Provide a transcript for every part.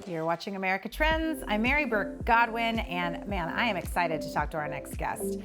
You're watching America Trends. I'm Mary Burt-Godwin, and man, I am excited to talk to our next guest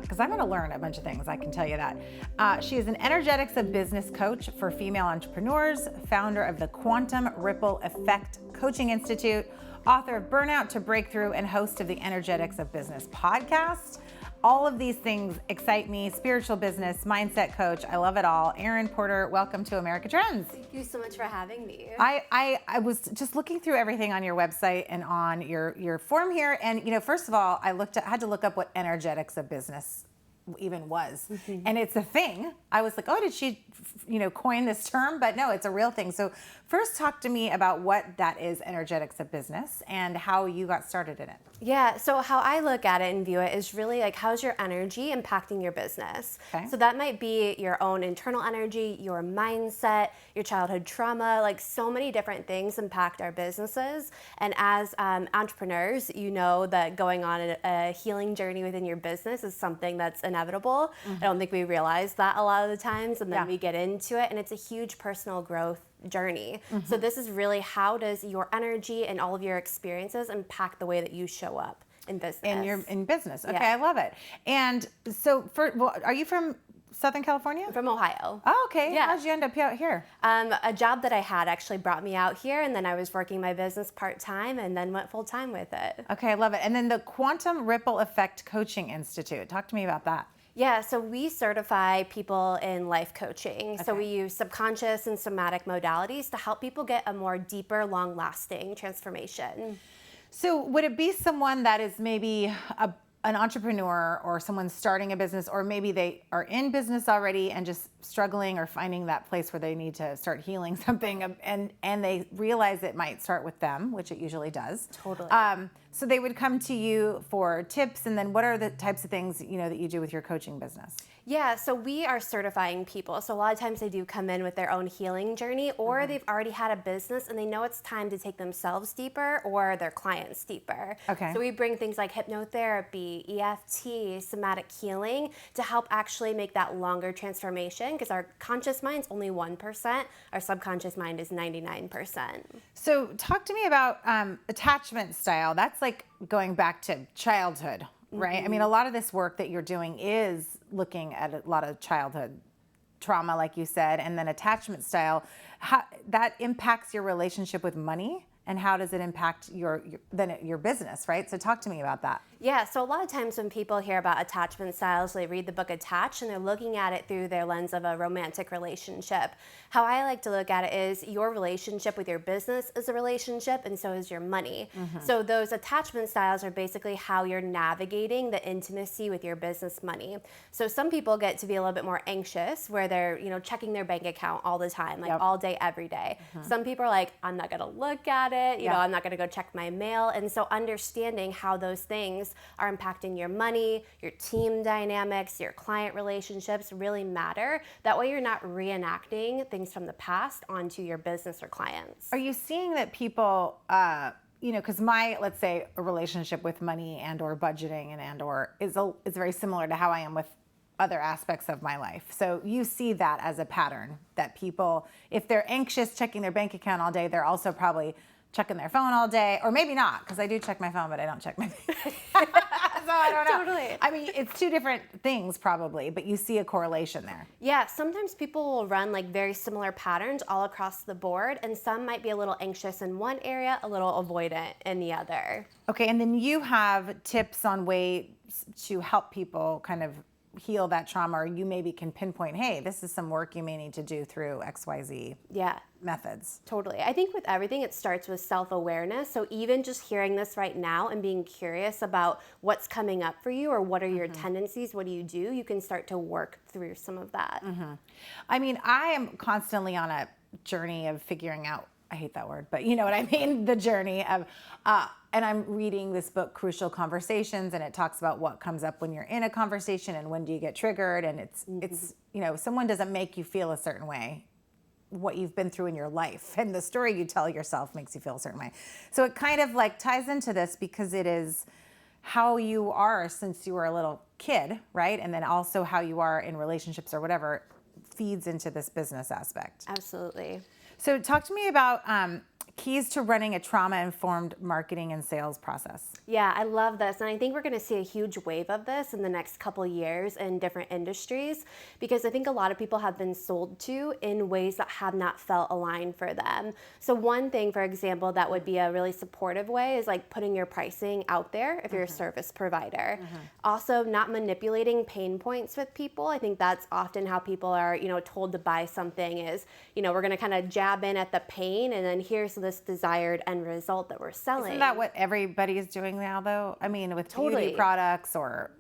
because I'm going to learn a bunch of things, I can tell you that. She is an energetics of business coach for female entrepreneurs, founder of the Quantum Ripple Effect Coaching Institute, author of Burnout to Breakthrough, and host of the Energetics of Business podcast. All of these things excite me. Spiritual business, mindset coach. I love it all. Erin Porter, welcome to America Trends. Thank you so much for having me. I was just looking through everything on your website and on your form here. And, first of all, I had to look up what energetics of business even was. Mm-hmm. And it's a thing. I was like, oh, did she, coin this term? But no, it's a real thing. So first talk to me about what that is, energetics of business, and how you got started in it. Yeah, so how I look at it and view it is really like, how's your energy impacting your business? Okay. So that might be your own internal energy, your mindset, your childhood trauma, like so many different things impact our businesses. And as entrepreneurs, you know that going on a healing journey within your business is something that's inevitable. Mm-hmm. I don't think we realize that a lot of the times, and then we get into it, and it's a huge personal growth journey. Mm-hmm. So this is really, how does your energy and all of your experiences impact the way that you show up in business? In business. Okay, yeah. I love it. And so, are you from Southern California? I'm from Ohio. Oh, okay. Yeah. How'd you end up out here? A job that I had actually brought me out here, and then I was working my business part-time and then went full-time with it. Okay, I love it. And then the Quantum Ripple Effect Coaching Institute. Talk to me about that. Yeah, so we certify people in life coaching. Okay. So we use subconscious and somatic modalities to help people get a more deeper, long-lasting transformation. So would it be someone that is maybe an entrepreneur, or someone starting a business, or maybe they are in business already and just struggling or finding that place where they need to start healing something, and they realize it might start with them, which it usually does. Totally. So they would come to you for tips, and then what are the types of things that you do with your coaching business? Yeah, so we are certifying people. So a lot of times they do come in with their own healing journey, or mm-hmm. they've already had a business and they know it's time to take themselves deeper or their clients deeper. Okay. So we bring things like hypnotherapy, EFT, somatic healing to help actually make that longer transformation, because our conscious mind's only 1%, our subconscious mind is 99%. So talk to me about attachment style. That's like going back to childhood. Right. Mm-hmm. I mean, a lot of this work that you're doing is looking at a lot of childhood trauma, like you said, and then attachment style. How that impacts your relationship with money, and how does it impact your business, right? So talk to me about that. Yeah, so a lot of times when people hear about attachment styles, they read the book Attached, and they're looking at it through their lens of a romantic relationship. How I like to look at it is, your relationship with your business is a relationship, and so is your money. Mm-hmm. So those attachment styles are basically how you're navigating the intimacy with your business money. So some people get to be a little bit more anxious, where they're checking their bank account all the time, like all day, every day. Mm-hmm. Some people are like, I'm not gonna look at it, I'm not gonna go check my mail. And so understanding how those things are impacting your money, your team dynamics, your client relationships really matter. That way you're not reenacting things from the past onto your business or clients. Are you seeing that people, because let's say, a relationship with money and or budgeting and or is very similar to how I am with other aspects of my life. So you see that as a pattern, that people, if they're anxious checking their bank account all day, they're also probably checking their phone all day, or maybe not, because I do check my phone, but I don't check my bank. So I don't know. Totally. I mean, it's two different things probably, but you see a correlation there. Yeah, sometimes people will run like very similar patterns all across the board, and some might be a little anxious in one area, a little avoidant in the other. Okay, and then you have tips on ways to help people kind of heal that trauma, or you maybe can pinpoint, hey, this is some work you may need to do through XYZ methods. Totally. I think with everything, it starts with self-awareness. So even just hearing this right now and being curious about what's coming up for you, or what are your tendencies, what do, you can start to work through some of that. Mm-hmm. I mean, I am constantly on a journey of figuring out, I hate that word, but you know what I mean, the journey of, and I'm reading this book, Crucial Conversations, and it talks about what comes up when you're in a conversation and when do you get triggered, and it's someone doesn't make you feel a certain way, what you've been through in your life, and the story you tell yourself makes you feel a certain way. So it kind of like ties into this, because it is how you are since you were a little kid, right? And then also how you are in relationships or whatever feeds into this business aspect. Absolutely. So talk to me about keys to running a trauma-informed marketing and sales process. Yeah, I love this. And I think we're going to see a huge wave of this in the next couple years in different industries, because I think a lot of people have been sold to in ways that have not felt aligned for them. So one thing, for example, that would be a really supportive way is like putting your pricing out there if you're a service provider. Also, not manipulating pain points with people. I think that's often how people are, told to buy something is, we're going to kind of jab in at the pain, and then here's this desired end result that we're selling. Isn't that what everybody is doing now, though? I mean, with beauty products or,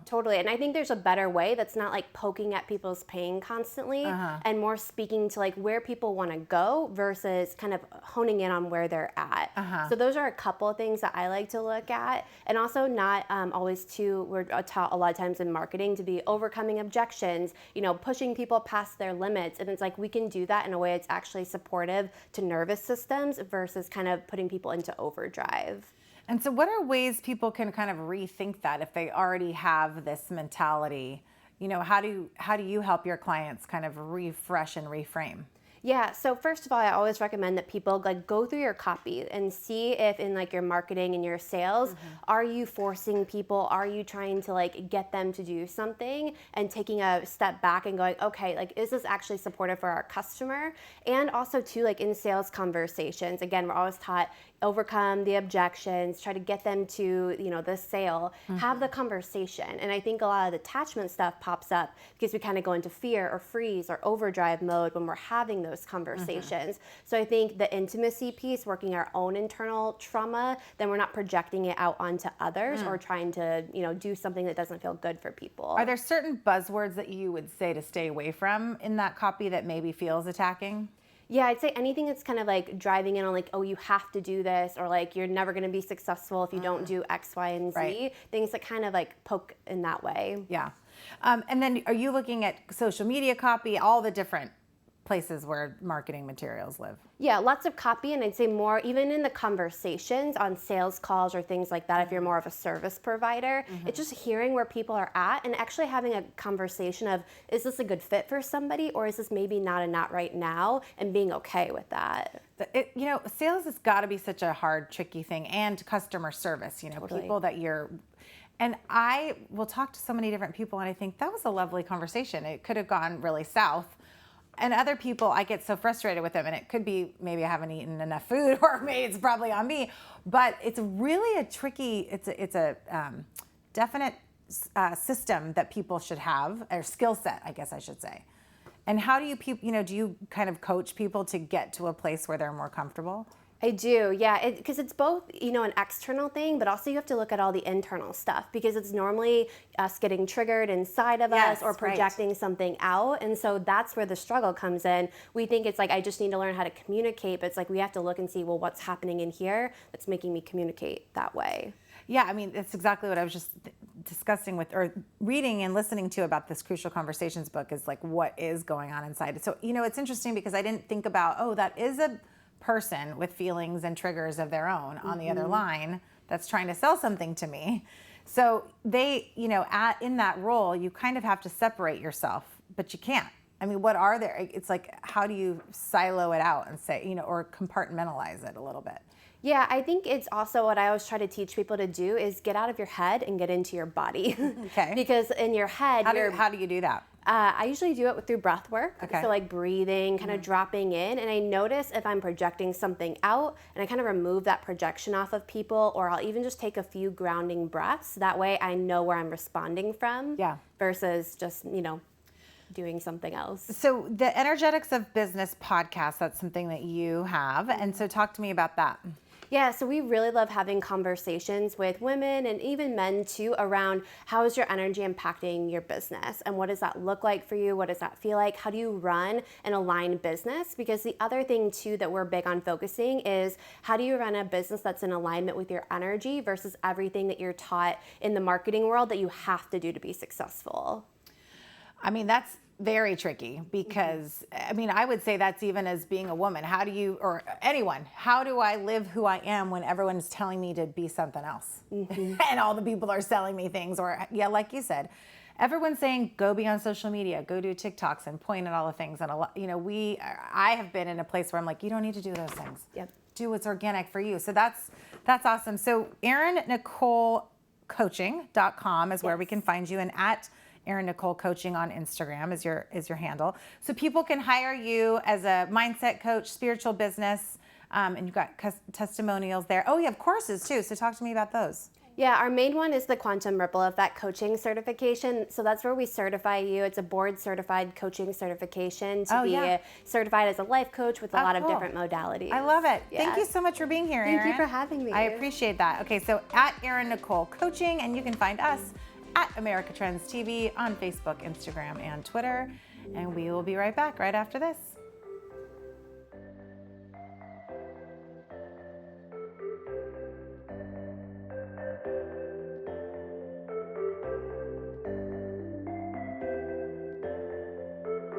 Totally. And I think there's a better way that's not like poking at people's pain constantly and more speaking to like where people want to go versus kind of honing in on where they're at. So those are a couple of things that I like to look at. And also not always we're taught a lot of times in marketing to be overcoming objections, pushing people past their limits. And it's like we can do that in a way that's actually supportive to nervous systems versus kind of putting people into overdrive. And so what are ways people can kind of rethink that if they already have this mentality? How do you help your clients kind of refresh and reframe? Yeah, so first of all, I always recommend that people like go through your copy and see if in like your marketing and your sales, are you forcing people? Are you trying to like get them to do something and taking a step back and going, okay, like is this actually supportive for our customer? And also too, like in sales conversations, again, we're always taught overcome the objections, try to get them to, the sale, have the conversation. And I think a lot of the attachment stuff pops up because we kind of go into fear or freeze or overdrive mode when we're having those conversations. So I think the intimacy piece, working our own internal trauma, then we're not projecting it out onto others or trying to, do something that doesn't feel good for people. Are there certain buzzwords that you would say to stay away from in that copy that maybe feels attacking? Yeah, I'd say anything that's kind of like driving in on like, oh, you have to do this, or like you're never going to be successful if you don't do X, Y, and Z. Right. Things that kind of like poke in that way. Yeah. And then are you looking at social media copy, all the different places where marketing materials live? Yeah, lots of copy, and I'd say more even in the conversations on sales calls or things like that if you're more of a service provider. It's just hearing where people are at and actually having a conversation of, is this a good fit for somebody, or is this maybe not right now, and being okay with that. Sales has got to be such a hard, tricky thing, and customer service, Totally. people that and I will talk to so many different people, and I think that was a lovely conversation. It could have gone really south. And other people, I get so frustrated with them, and it could be maybe I haven't eaten enough food, or maybe it's probably on me. But it's really a tricky. It's a definite system that people should have, or skill set, I guess I should say. And how do you do you kind of coach people to get to a place where they're more comfortable? I do, yeah, because it's both, an external thing, but also you have to look at all the internal stuff, because it's normally us getting triggered inside of us or projecting something out. And so that's where the struggle comes in. We think it's like, I just need to learn how to communicate, but it's like we have to look and see, well, what's happening in here that's making me communicate that way. Yeah, I mean, that's exactly what I was just discussing with, or reading and listening to about this Crucial Conversations book, is like what is going on inside. So, it's interesting because I didn't think about, that is a person with feelings and triggers of their own on the other line that's trying to sell something to me. So they, in that role, you kind of have to separate yourself, but you can't. I mean, what are there? It's like, how do you silo it out and say, or compartmentalize it a little bit? Yeah, I think it's also what I always try to teach people to do is get out of your head and get into your body. Okay. Because in your head, how do you do that? I usually do it through breath work. Okay. So like breathing, kind of dropping in. And I notice if I'm projecting something out, and I kind of remove that projection off of people, or I'll even just take a few grounding breaths. That way I know where I'm responding from versus just, doing something else. So the Energetics of Business podcast, that's something that you have. And so talk to me about that. Yeah, so we really love having conversations with women and even men too around how is your energy impacting your business, and what does that look like for you? What does that feel like? How do you run an aligned business? Because the other thing too that we're big on focusing is how do you run a business that's in alignment with your energy versus everything that you're taught in the marketing world that you have to do to be successful. I mean, that's very tricky because, I would say that's even as being a woman. How do you, or anyone, how do I live who I am when everyone's telling me to be something else? And all the people are selling me things, or like you said, everyone's saying, go be on social media, go do TikToks and point at all the things. And I have been in a place where I'm like, you don't need to do those things. Yep. do what's organic for you. So that's awesome. So Erin Nicole coaching.com is where we can find you, and at Erin Nicole Coaching on Instagram is your handle. So people can hire you as a mindset coach, spiritual business, and you've got testimonials there. Oh, you have courses too. So talk to me about those. Yeah, our main one is the Quantum Ripple Effect coaching certification. So that's where we certify you. It's a board certified coaching certification to be certified as a life coach with a lot of different modalities. I love it. Thank you so much for being here, Erin. Thank you for having me. I appreciate that. Okay, so at Erin Nicole Coaching, and you can find us at America Trends TV on Facebook, Instagram, and Twitter. And we will be right back right after this.